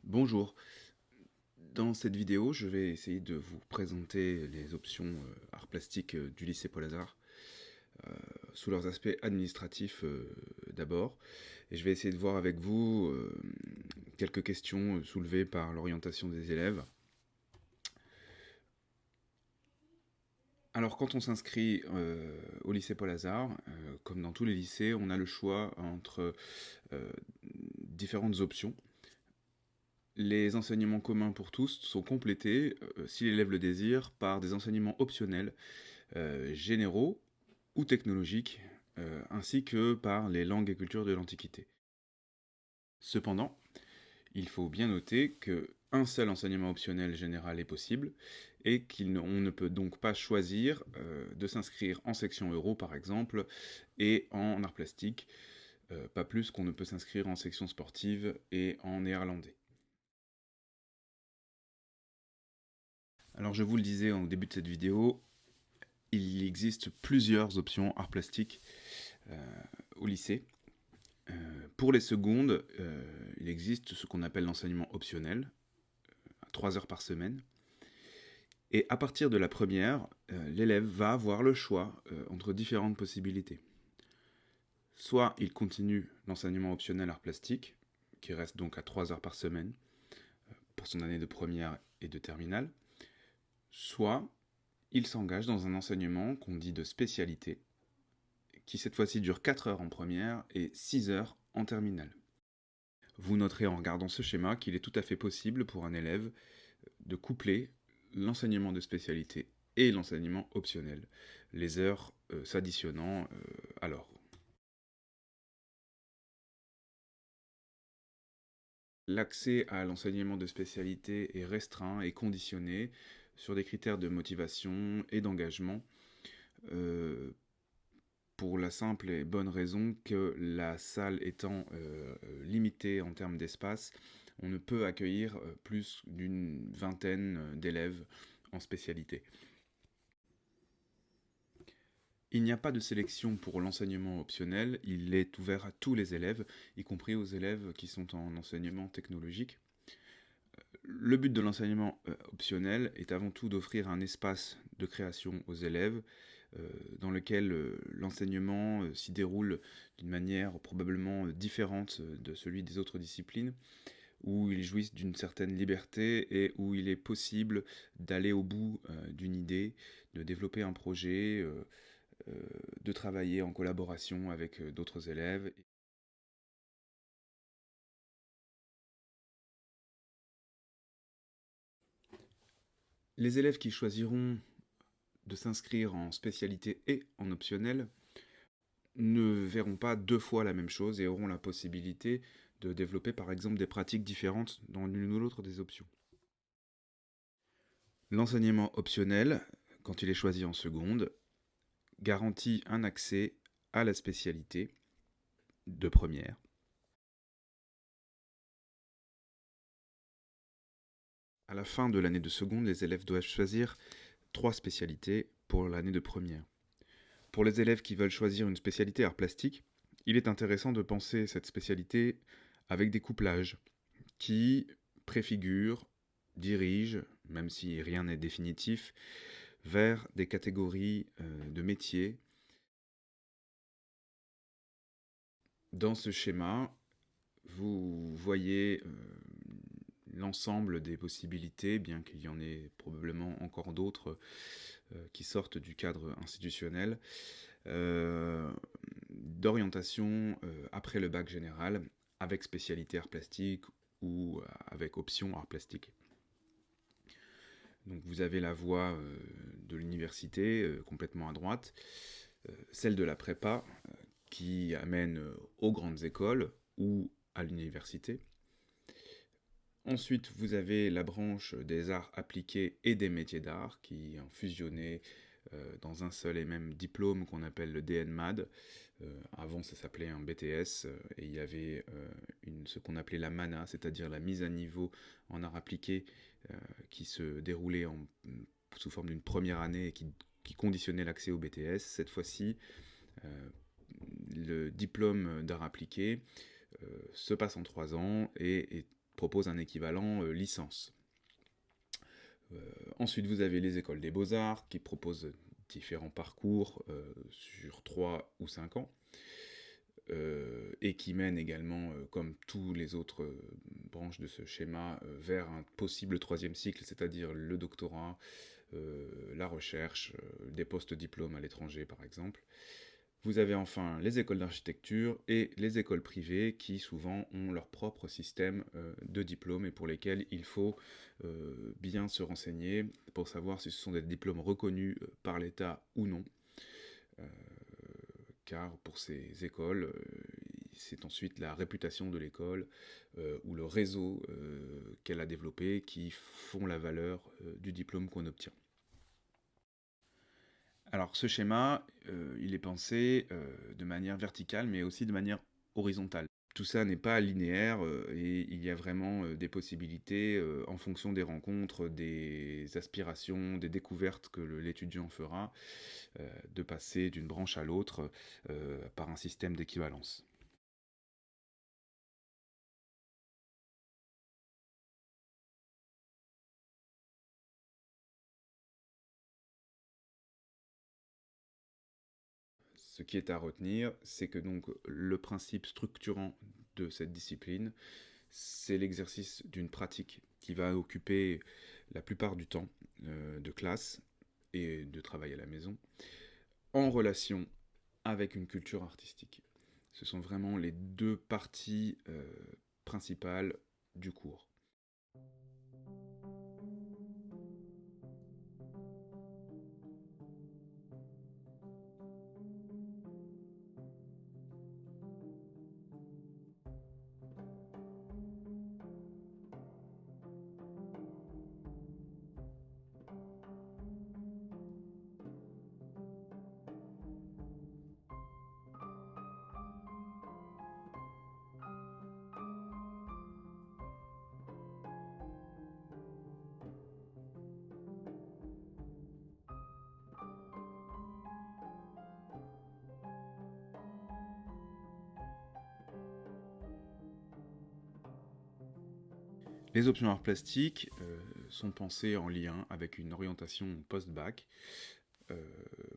Bonjour, dans cette vidéo, je vais essayer de vous présenter les options arts plastiques du lycée Paul-Hazard sous leurs aspects administratifs d'abord. Et je vais essayer de voir avec vous quelques questions soulevées par l'orientation des élèves. Alors quand on s'inscrit au lycée Paul-Hazard, comme dans tous les lycées, on a le choix entre différentes options. Les enseignements communs pour tous sont complétés, si l'élève le désire, par des enseignements optionnels, généraux ou technologiques, ainsi que par les langues et cultures de l'Antiquité. Cependant, il faut bien noter qu'un seul enseignement optionnel général est possible, et qu'on ne peut donc pas choisir de s'inscrire en section euro par exemple, et en arts plastiques, pas plus qu'on ne peut s'inscrire en section sportive et en néerlandais. Alors je vous le disais au début de cette vidéo, il existe plusieurs options arts plastiques au lycée. Pour les secondes, il existe ce qu'on appelle l'enseignement optionnel, à 3 heures par semaine. Et à partir de la première, l'élève va avoir le choix entre différentes possibilités. Soit il continue l'enseignement optionnel art plastique, qui reste donc à 3 heures par semaine, pour son année de première et de terminale, soit il s'engage dans un enseignement qu'on dit de spécialité, qui cette fois-ci dure 4 heures en première et 6 heures en terminale. Vous noterez en regardant ce schéma qu'il est tout à fait possible pour un élève de coupler l'enseignement de spécialité et l'enseignement optionnel, les heures s'additionnant alors. L'accès à l'enseignement de spécialité est restreint et conditionné sur des critères de motivation et d'engagement, pour la simple et bonne raison que la salle étant limitée en termes d'espace, on ne peut accueillir plus d'une vingtaine d'élèves en spécialité. Il n'y a pas de sélection pour l'enseignement optionnel, il est ouvert à tous les élèves, y compris aux élèves qui sont en enseignement technologique. Le but de l'enseignement optionnel est avant tout d'offrir un espace de création aux élèves, dans lequel l'enseignement s'y déroule d'une manière probablement différente de celui des autres disciplines, où ils jouissent d'une certaine liberté et où il est possible d'aller au bout d'une idée, de développer un projet, de travailler en collaboration avec d'autres élèves. Les élèves qui choisiront de s'inscrire en spécialité et en optionnel ne verront pas deux fois la même chose et auront la possibilité de développer par exemple des pratiques différentes dans l'une ou l'autre des options. L'enseignement optionnel, quand il est choisi en seconde, garantit un accès à la spécialité de première. À la fin de l'année de seconde, les élèves doivent choisir 3 spécialités pour l'année de première. Pour les élèves qui veulent choisir une spécialité art plastique, il est intéressant de penser cette spécialité avec des couplages qui préfigurent, dirigent, même si rien n'est définitif, vers des catégories de métiers. Dans ce schéma, vous voyez l'ensemble des possibilités, bien qu'il y en ait probablement encore d'autres qui sortent du cadre institutionnel, d'orientation après le bac général, avec spécialité art plastique ou avec option art plastique. Donc vous avez la voie de l'université complètement à droite, celle de la prépa qui amène aux grandes écoles ou à l'université. Ensuite, vous avez la branche des arts appliqués et des métiers d'art qui ont fusionné dans un seul et même diplôme qu'on appelle le DNMAD. Avant, ça s'appelait un BTS et il y avait ce qu'on appelait la MANA, c'est-à-dire la mise à niveau en arts appliqués qui se déroulait sous forme d'une première année et qui conditionnait l'accès au BTS. Cette fois-ci, le diplôme d'art appliqué se passe en 3 ans et est proposent un équivalent licence. Ensuite, vous avez les écoles des beaux-arts qui proposent différents parcours sur 3 ou 5 ans. Et qui mènent également, comme tous les autres branches de ce schéma, vers un possible 3e cycle, c'est-à-dire le doctorat, la recherche, des post-diplômes à l'étranger par exemple. Vous avez enfin les écoles d'architecture et les écoles privées qui souvent ont leur propre système de diplômes et pour lesquels il faut bien se renseigner pour savoir si ce sont des diplômes reconnus par l'État ou non. Car pour ces écoles, c'est ensuite la réputation de l'école ou le réseau qu'elle a développé qui font la valeur du diplôme qu'on obtient. Alors ce schéma, il est pensé de manière verticale mais aussi de manière horizontale. Tout ça n'est pas linéaire et il y a vraiment des possibilités en fonction des rencontres, des aspirations, des découvertes que l'étudiant fera, de passer d'une branche à l'autre par un système d'équivalence. Ce qui est à retenir, c'est que donc le principe structurant de cette discipline, c'est l'exercice d'une pratique qui va occuper la plupart du temps de classe et de travail à la maison, en relation avec une culture artistique. Ce sont vraiment les deux parties principales du cours. Les options arts plastiques sont pensées en lien avec une orientation post-bac,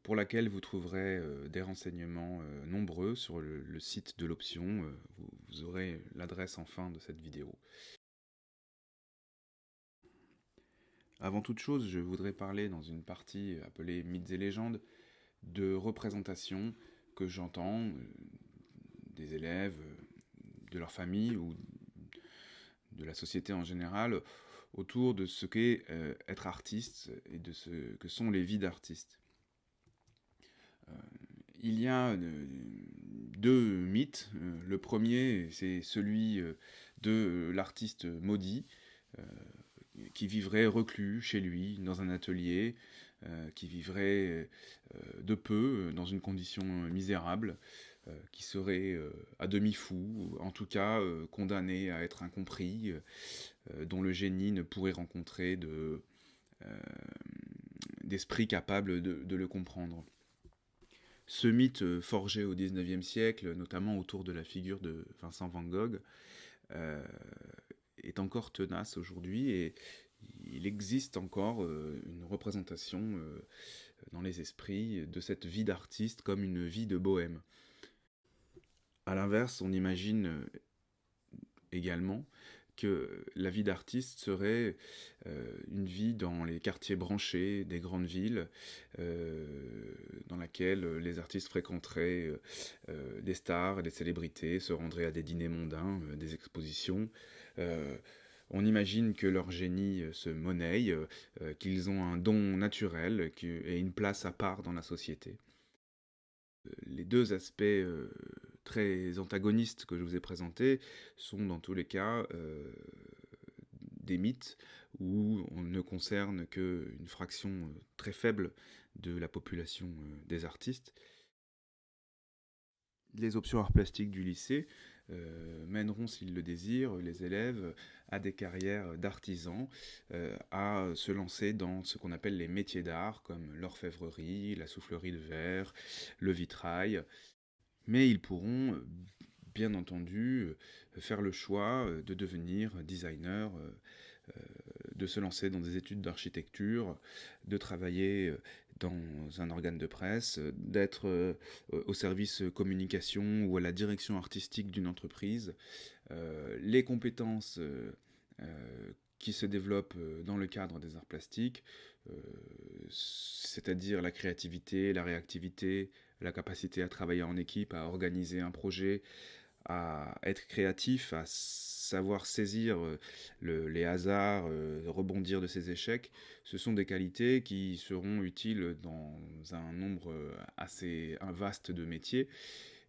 pour laquelle vous trouverez des renseignements nombreux sur le site de l'option. Vous aurez l'adresse en fin de cette vidéo. Avant toute chose, je voudrais parler dans une partie appelée mythes et légendes de représentations que j'entends des élèves, de leur famille ou de la société en général autour de ce qu'est être artiste et de ce que sont les vies d'artistes. Il y a deux mythes. Le premier, c'est celui de l'artiste maudit, qui vivrait reclus chez lui, dans un atelier, qui vivrait de peu, dans une condition misérable, qui serait à demi fou, en tout cas condamné à être incompris, dont le génie ne pourrait rencontrer d'esprit capable de le comprendre. Ce mythe forgé au XIXe siècle, notamment autour de la figure de Vincent van Gogh, est encore tenace aujourd'hui et il existe encore une représentation dans les esprits de cette vie d'artiste comme une vie de bohème. A l'inverse, on imagine également que la vie d'artiste serait une vie dans les quartiers branchés des grandes villes, dans laquelle les artistes fréquenteraient des stars, des célébrités, se rendraient à des dîners mondains, des expositions. On imagine que leur génie se monnaie, qu'ils ont un don naturel et une place à part dans la société. Les deux aspects très antagonistes que je vous ai présentés sont dans tous les cas des mythes où on ne concerne qu'une fraction très faible de la population des artistes. Les options arts plastiques du lycée mèneront, s'ils le désirent, les élèves à des carrières d'artisans, à se lancer dans ce qu'on appelle les métiers d'art, comme l'orfèvrerie, la soufflerie de verre, le vitrail. Mais ils pourront bien entendu faire le choix de devenir designer, de se lancer dans des études d'architecture, de travailler dans un organe de presse, d'être au service communication ou à la direction artistique d'une entreprise. Les compétences qui se développent dans le cadre des arts plastiques, c'est-à-dire la créativité, la réactivité, la capacité à travailler en équipe, à organiser un projet, à être créatif, à savoir saisir les hasards, rebondir de ses échecs, ce sont des qualités qui seront utiles dans un nombre assez vaste de métiers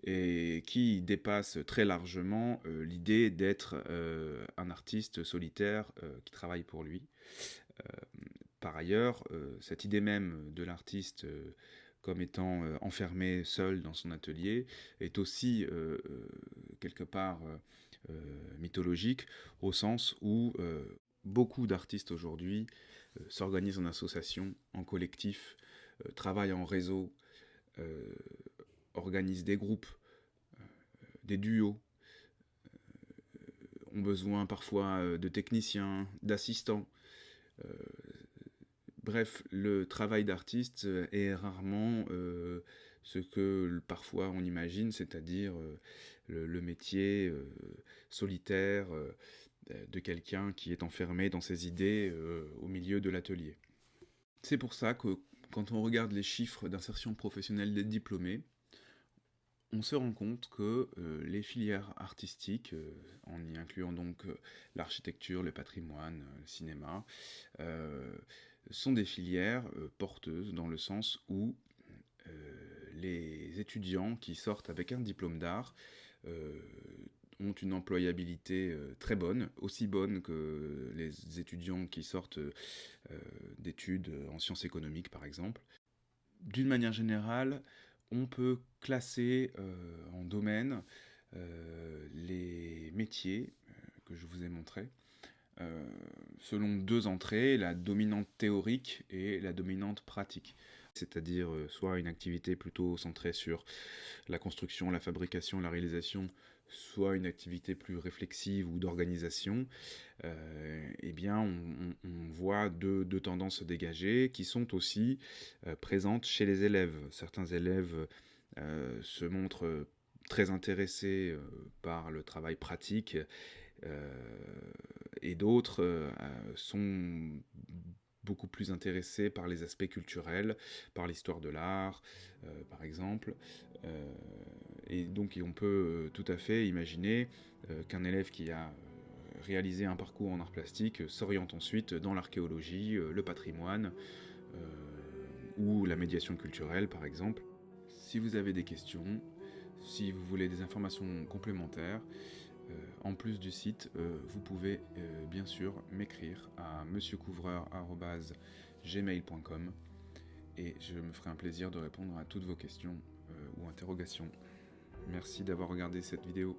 et qui dépassent très largement l'idée d'être un artiste solitaire qui travaille pour lui. Par ailleurs, cette idée même de l'artiste comme étant enfermé seul dans son atelier est aussi quelque part mythologique, au sens où beaucoup d'artistes aujourd'hui s'organisent en association, en collectif, travaillent en réseau, organisent des groupes, des duos, ont besoin parfois de techniciens, d'assistants. Bref, le travail d'artiste est rarement ce que parfois on imagine, c'est-à-dire le métier solitaire de quelqu'un qui est enfermé dans ses idées au milieu de l'atelier. C'est pour ça que quand on regarde les chiffres d'insertion professionnelle des diplômés, on se rend compte que les filières artistiques, en y incluant donc l'architecture, le patrimoine, le cinéma, sont des filières porteuses dans le sens où les étudiants qui sortent avec un diplôme d'art ont une employabilité très bonne, aussi bonne que les étudiants qui sortent d'études en sciences économiques par exemple. D'une manière générale, on peut classer en domaines les métiers que je vous ai montrés selon deux entrées, la dominante théorique et la dominante pratique. C'est-à-dire soit une activité plutôt centrée sur la construction, la fabrication, la réalisation, soit une activité plus réflexive ou d'organisation, eh bien on voit deux tendances dégagées qui sont aussi présentes chez les élèves. Certains élèves se montrent très intéressés par le travail pratique et d'autres sont beaucoup plus intéressés par les aspects culturels, par l'histoire de l'art, par exemple. Et donc on peut tout à fait imaginer qu'un élève qui a réalisé un parcours en art plastique s'oriente ensuite dans l'archéologie, le patrimoine ou la médiation culturelle, par exemple. Si vous avez des questions, si vous voulez des informations complémentaires, en plus du site, vous pouvez bien sûr m'écrire à monsieurcouvreur@gmail.com et je me ferai un plaisir de répondre à toutes vos questions ou interrogations. Merci d'avoir regardé cette vidéo.